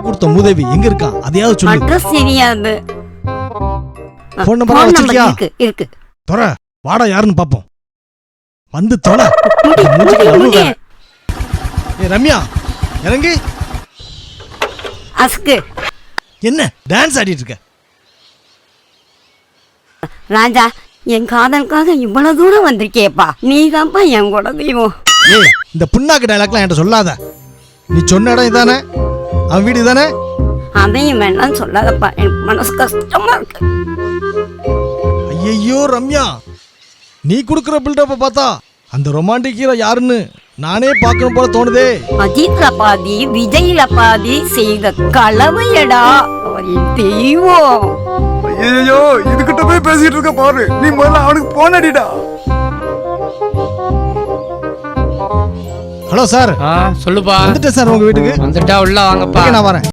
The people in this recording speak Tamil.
கொடுத்த மூதேவி எங்க இருக்கான் அதையாவது சொல்லு. அட்ரஸ் தெரியாது. போன் நம்பர் வச்சிருக்கியா? இருக்கு. தொற வாடா யாருன்னு பாப்போம். வந்து தொட. ஏ ரம்யா இறங்கி. அஸ்கு என்ன டான்ஸ் ஆடிட்டு இருக்க? ராஜா, என் காதலுக்காக இவ்வளவு தூரம் வந்திருக்கேப்பா. நீ தான்ப்பா என் கூட தெய்வம். ஏய் இந்த புண்ணாக்கு டயலாக்லாம் என்கிட்ட சொல்லாத. நீ சொன்ன இடம் இதானே? அவன் வீடு இதானே? அதையும் வேண்டாம் சொல்லாதப்பா, எனக்கு மனசு கஷ்டமா இருக்கு. ஐயோ ரம்யா, நீ குடுக்குற பில்டப்ப பார்த்தா அந்த ரொமான்டிக் ஹீரோ யாருன்னு நானே பார்க்கணும் போல தோணுதே. அஜித்ல பாதி விஜய்ல பாதி செய்த கலவையடா அவர் தெய்வம். ஐயோ இதுகிட்ட போய் பேசிட்டு இருக்க பாரு. நீ முதல்ல அவனுக்கு போன் அடிடா. Hello sir. சொல்லுப்பா. வந்துட்டேன் சார் உங்க வீட்டுக்கு. வந்துட்டா உள்ள வாங்கப்பா. நான் வரேன்.